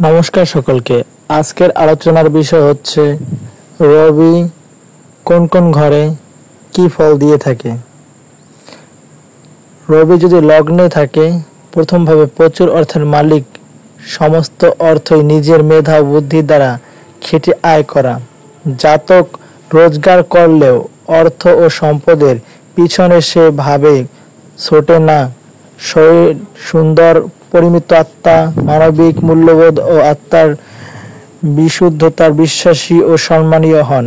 নমস্কার সকলকে। আজকের আলোচনার বিষয় হচ্ছে রবি কোন কোন ঘরে কি ফল দিয়ে থাকে। রবি যদি লগ্নে থাকে, প্রথমভাবে প্রচুর অর্থের মালিক, সমস্ত অর্থই নিজের মেধা ও বুদ্ধি দ্বারা খেটে আয় করা। জাতক রোজগার করলেও অর্থ ও সম্পদের পিছনে সে ভাবে ছোটে না। শরীর সুন্দর, পরিমিত আত্মা, মানবিক মূল্যবোধ ও আত্মার বিশুদ্ধতার বিশ্বাসী ও সম্মানীয় হন।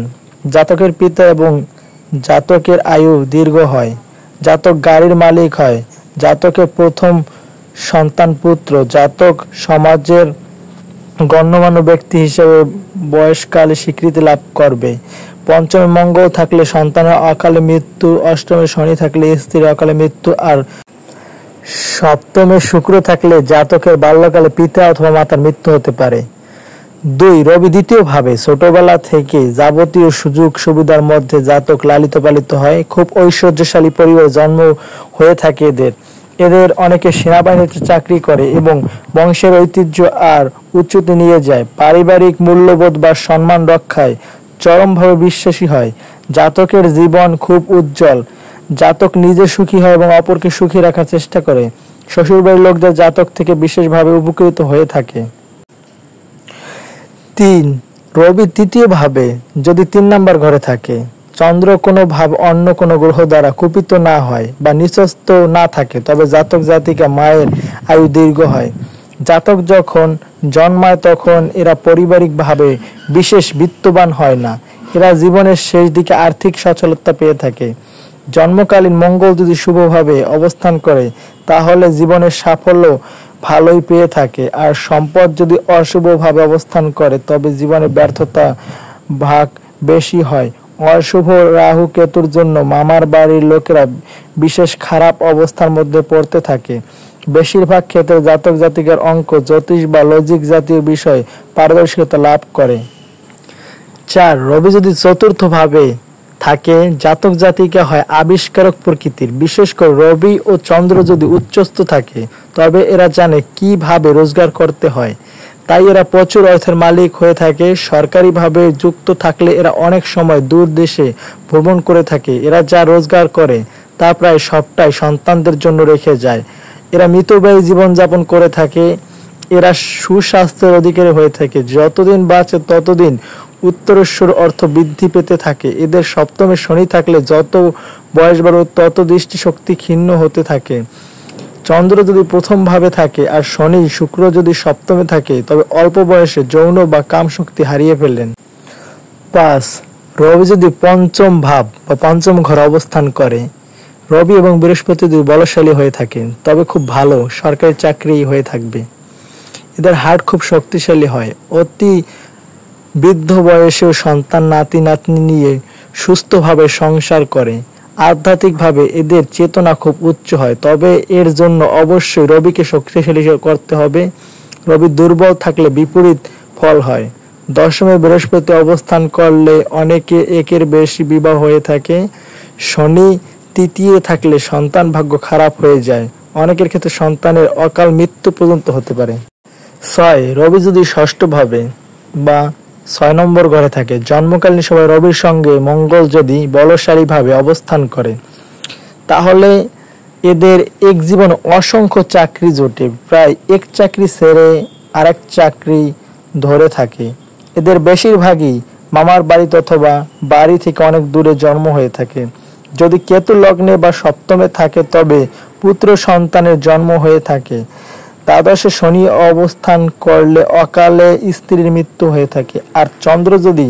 জাতকের পিতা এবং জাতকের আয়ু দীর্ঘ হয়। জাতক গাড়ির মালিক হয়। জাতকের প্রথম সন্তান পুত্র। জাতক সমাজের গণ্যমান্য ব্যক্তি হিসেবে বয়সকালে স্বীকৃতি লাভ করবে। পঞ্চমে মঙ্গল থাকলে সন্তানের অকালে মৃত্যু, অষ্টমে শনি থাকলে স্ত্রীর অকালে মৃত্যু, আর সপ্তমে শুক্র থাকলে জাতকের বাল্যকালে পিতা অথবা মাতার মৃত্যু হতে পারে। 2. রবি দ্বিতীয় ভাবে ছোটবেলা থেকে যাবতীয় সুযোগ সুবিধার মধ্যে জাতক লালিত পালিত হয়। খুব ঐশ্বর্যশালী পরিবারে জন্ম হয়ে থাকে এদের অনেকে সেনাবাহিনীতে চাকরি করে এবং বংশের ঐতিহ্য আর উচ্চতে নিয়ে যায়। পারিবারিক মূল্যবোধ বা সম্মান রক্ষায় চরমভাবে বিশ্বাসী হয়। জাতকের জীবন খুব উজ্জ্বল। জাতক নিজে সুখী হয় এবং অপরকে সুখী রাখার চেষ্টা করে। শ্বশুরবাড়ির লোকদের জাতক থেকে বিশেষভাবে উপকৃত হয়ে থাকে। 3. রবি তৃতীয় ভাবে যদি 3 নম্বর ঘরে থাকে, চন্দ্র কোনো ভাব অন্য কোনো গ্রহ দ্বারা কুপিত না হয় বা নিচস্থ না থাকে, তবে জাতক জাতিকা মায়ের আয়ু দীর্ঘ হয়। জাতক যখন জন্মায় তখন এরা পারিবারিকভাবে বিশেষ বিত্তবান হয় না। এরা জীবনের শেষ দিকে আর্থিক সচ্ছলতা পেয়ে থাকে। জন্মকালীন মঙ্গল যদি শুভভাবে অবস্থান করে তাহলে জীবনের সাফল্য ভালোই পেয়ে থাকে, আর সম্পদ যদি অশুভভাবে অবস্থান করে তবে জীবনের ব্যর্থতা ভাগ বেশি হয়। অশুভ রাহু কেতুর জন্য মামার বাড়ির লোকেরা বিশেষ খারাপ অবস্থার মধ্যে পড়তে থাকে। বেশিরভাগ ক্ষেত্রে জাতক জাতিকার অঙ্ক, জ্যোতিষ বা লজিক জাতীয় বিষয় পারদর্শিতা লাভ করে। 4. রবি যদি চতুর্থ ভাবে থাকে, জাতক জাতিকা হয় আবিষ্কারক প্রকৃতির। বিশেষ করে রবি ও চন্দ্র যদি উচ্চস্থ থাকে তবে এরা জানে কিভাবে রোজগার করতে হয়, তাই এরা প্রচুর অর্থের মালিক হয়ে থাকে। সরকারিভাবে যুক্ত থাকলে এরা অনেক সময় দূর দেশে ভ্রমণ করে থাকে। এরা যা রোজগার করে তা প্রায় সবটাই সন্তানদের জন্য রেখে যায়। এরা মিতব্যয়ী জীবনযাপন করে থাকে। এরা সুস্বাস্থ্যের অধিকারী হয়ে থাকে। যতদিন বাঁচে ততদিন উত্তরস্বর অর্থ বৃদ্ধি পেতে থাকে। এদের সপ্তমে শনি থাকলে যত বয়স বাড়বে তত দৃষ্টিশক্তি ক্ষীণ হতে থাকে। চন্দ্র যদি প্রথম ভাবে থাকে আর শনি শুক্র যদি সপ্তমে থাকে তবে অল্প বয়সে যৌন বা কাম শক্তি হারিয়ে ফেলেন। 5. রবি যদি পঞ্চম ভাব বা পঞ্চম ঘরে অবস্থান করে, রবি এবং বৃহস্পতি যদি বলশালী হয়ে থাকে তবে খুব ভালো সরকারি চাকরি হয়ে থাকবে। এদের হার্ট খুব শক্তিশালী হয়। অতি বৃদ্ধ বয়সেও সন্তান নাতি নাতনি নিয়ে সুস্থভাবে সংসার করে। আধ্যাত্মিকভাবে এদের চেতনা খুব উচ্চ হয়, তবে এর জন্য অবশ্যই রবিকে শক্তিশালী করতে হবে। রবি দুর্বল থাকলে বিপরীত ফল হয়। দশমে বৃহস্পতি অবস্থান করলে অনেকে একের বেশি বিবাহ হয়ে থাকে। শনি তৃতীয় থাকলে সন্তান ভাগ্য খারাপ হয়ে যায়। অনেকের ক্ষেত্রে সন্তানের অকাল মৃত্যু পর্যন্ত হতে পারে। 6. রবি যদি ষষ্ঠ ভাবে বা 6 নম্বর ঘরে থাকে, জন্মকালীন সময় রবির সঙ্গে মঙ্গল যদি বলশালীভাবে অবস্থান করে তাহলে এদের এক জীবন অসংখ্য চাকরি জোটে। প্রায় এক চাকরি ছেড়ে আরেক চাকরি ধরে থাকে। এদের বেশিরভাগই মামার বাড়িতে অথবা বাড়ি থেকে অনেক দূরে জন্ম হয়ে থাকে। যদি কেতু লগ্নে বা সপ্তমে থাকে তবে পুত্র সন্তানের জন্ম হয়ে থাকে। দ্বাদশে শনি অবস্থান করলে অকালে স্ত্রীর মৃত্যু হয়ে থাকে। আর চন্দ্র যদি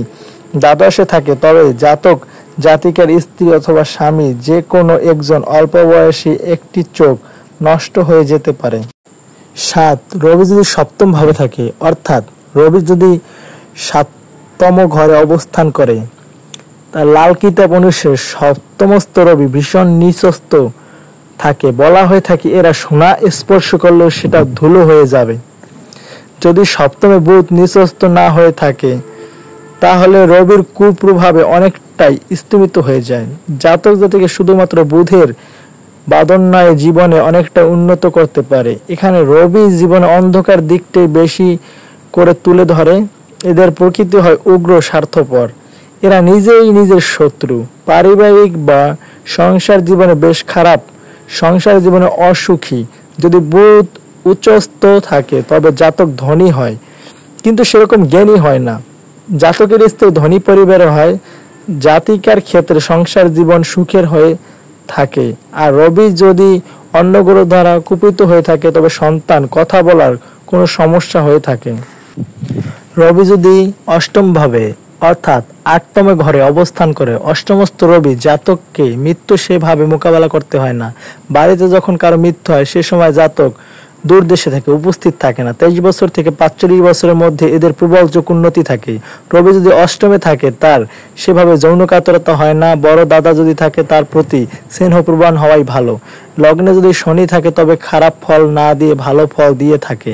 দ্বাদশে থাকে তবে জাতক জাতিকার স্ত্রী অথবা স্বামী যে কোনো একজন অল্প বয়সী একটি চোখ নষ্ট হয়ে যেতে পারে। 7. রবি যদি সপ্তম ভাবে থাকে, অর্থাৎ রবি যদি 7তম ঘরে অবস্থান করে, তার লাল কিতাব অনুসারে সপ্তমস্থ রবি ভীষণ নিচস্থ থাকে। বলা হয়ে থাকে এরা সোনা স্পর্শ করলেও সেটা ধুলো হয়ে যাবে। যদি সপ্তমে বুধ নিচস্থ না হয়ে থাকে তাহলে রবির কুপ্রভাবে অনেকটাই স্থগিত হয়ে যায়। জাতক জাতিকে শুধুমাত্র বুধের বাদন্যায় জীবনে অনেকটা উন্নত করতে পারে। এখানে রবি জীবনে অন্ধকার দিকটাই বেশি করে তুলে ধরে। এদের প্রকৃতি হয় উগ্র, স্বার্থপর। এরা নিজেই নিজের শত্রু। পারিবারিক বা সংসার জীবনে বেশ খারাপ, সংসার জীবনে অসুখী। যদি বুধ উচ্চস্থ থাকে তবে জাতক ধনী হয়, কিন্তু সেরকম জ্ঞানী হয় না। জাতকের স্ত্রী ধনী পরিবারে হয়, জাতিকার ক্ষেত্রে সংসার জীবন সুখের হয়ে থাকে। আর রবি যদি অন্য গ্রহ দ্বারা কুপিত হয়ে থাকে তবে সন্তান, কথা বলার কোনো সমস্যা হয়ে থাকে। রবি যদি অষ্টম ভাবে অর্থাৎ 8তম ঘরে অবস্থান করে, অষ্টমস্থ রবি জাতককে মৃত্যু সেভাবে মোকাবেলা করতে হয় না। বাড়িতে যখন কারো মৃত্যু হয় সে সময় জাতক দূর দেশে থাকে, উপস্থিত থাকে না। 23 বছর থেকে 45 বছরের মধ্যে এদের প্রবল যোগ উন্নতি থাকে। রবি যদি অষ্টমে থাকে তার সেভাবে যৌন কাতরতা হয় না। বড় দাদা যদি থাকে তার প্রতি স্নেহপ্রবণ হওয়াই ভালো। লগ্নে যদি শনি থাকে তবে খারাপ ফল না দিয়ে ভালো ফল দিয়ে থাকে।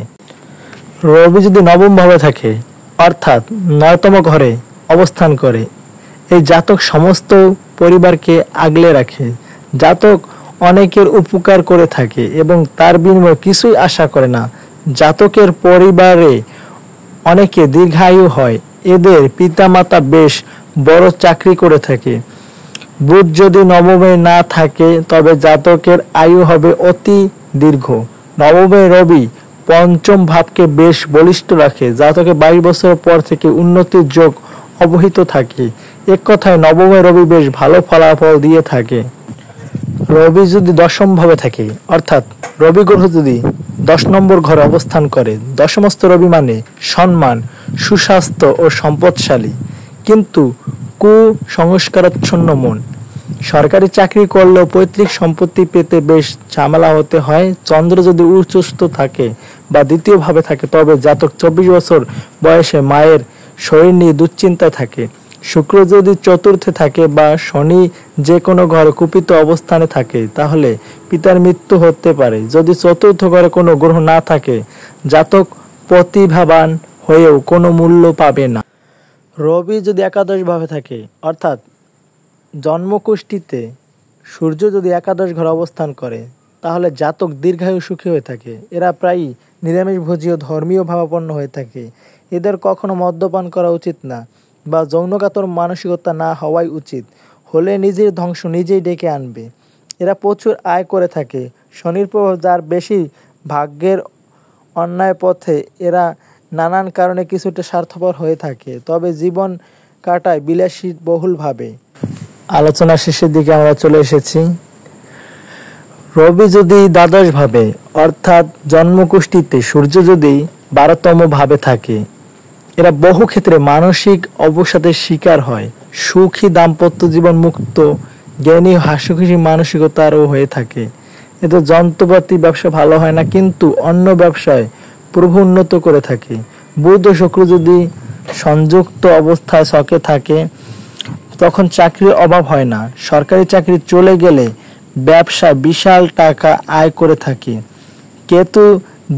রবি যদি নবম ভাবে থাকে অর্থাৎ 9তম ঘরে অবস্থান করে, এই জাতক সমস্ত পরিবারকে আগলে রাখে। জাতক অনেকের উপকার করে থাকে এবং তার বিনিময়ে কিছুই আশা করে না। জাতকের পরিবারে অনেকে দীর্ঘায়ু হয়। এদের পিতামাতা বেশ বড় চাকরি করে থাকে। বুধ যদি নবমে না থাকে তবে জাতকের আয়ু হবে অতি দীর্ঘ। নবমে রবি পঞ্চম ভাবকে বেশ বলিষ্ঠ রাখে। জাতকে 22 বছরের পর থেকে উন্নতির যোগ অবহিত থাকে। এক কথায় নবমে রবি বেশ ভালো ফলাফল দিয়ে থাকে। রবি যদি দশম ভাবে থাকে অর্থাৎ রবি গ্রহ যদি 10 নম্বর ঘরে অবস্থান করে, দশমস্থ রবি মানে সম্মান, সুস্বাস্থ্য ও সম্পদশালী, কিন্তু কুসংস্কারাচ্ছন্ন মন। সরকারি চাকরি করলেও পৈতৃক সম্পত্তি পেতে বেশ ঝামেলা হতে হয়। চন্দ্র যদি উচ্চস্থ থাকে বা দ্বিতীয় ভাবে থাকে তবে জাতক 24 বছর বয়সে মায়ের শরীর নিয়ে দুশ্চিন্তা থাকে। শুক্র যদি চতুর্থে থাকে বা শনি যে কোনো ঘরে কুপিত অবস্থানে থাকে তাহলে পিতার মৃত্যু হতে পারে। যদি চতুর্থ ঘরে কোনো গ্রহ না থাকে জাতক প্রতিভাবান হয়েও কোনো মূল্য পাবে না। রবি যদি একাদশ ভাবে থাকে অর্থাৎ জন্মকুষ্ঠিতে সূর্য যদি একাদশ ঘরে অবস্থান করে তাহলে জাতক দীর্ঘায়ু সুখী হয়ে থাকে। এরা প্রায়ই নিরামিষভোজী ও ধর্মীয় ভাবাপন্ন হয়ে থাকে। এদের কখনো মদ্যপান করা উচিত না বা যৌনকাতর মানসিকতা না হওয়াই উচিত। হলে নিজের ধ্বংস নিজেই ডেকে আনবে। এরা প্রচুর আয় করে থাকে। শনির প্রভাব যার বেশি, ভাগ্যের অন্যায় পথে এরা নানান কারণে কিছুটা স্বার্থপর হয়ে থাকে, তবে জীবন কাটায় বিলাসী বহুলভাবে। আলোচনা শেষের দিকে আমরা চলে এসেছি। রবি যদি দ্বাদশ ভাবে অর্থাৎ জন্মকুষ্ঠিতে সূর্য যদি 12তম ভাবে থাকে এরা বহু ক্ষেত্রে মানসিক অবসাদের শিকার হয়। সুখী দাম্পত্য জীবন, মুক্ত জ্ঞানী হাসিখুশি মানসিকতারও হয়ে থাকে। এদের যন্ত্রপাতি ব্যবসা ভালো হয় না, কিন্তু অন্য ব্যবসায় প্রভু উন্নত করে থাকে। বুধ ও শুক্র যদি সংযুক্ত অবস্থায় ছকে থাকে তখন চাকরির অভাব হয় না। সরকারি চাকরি চলে গেলে ব্যবসা বিশাল টাকা আয় করে থাকে। কেতু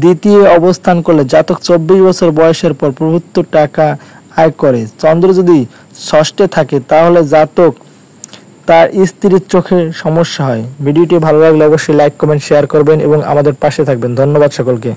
দ্বিতীয় অবস্থান করলে জাতক 24 বছর বয়সের পর প্রভুত্ব টাকা আয় করে। চন্দ্র যদি ষষ্ঠে থাকে তাহলে জাতক তার স্ত্রীর চোখে সমস্যা হয়। ভিডিওটি ভালো লাগলে অবশ্যই লাইক, কমেন্ট, শেয়ার করবেন এবং আমাদের পাশে থাকবেন। ধন্যবাদ সকলকে।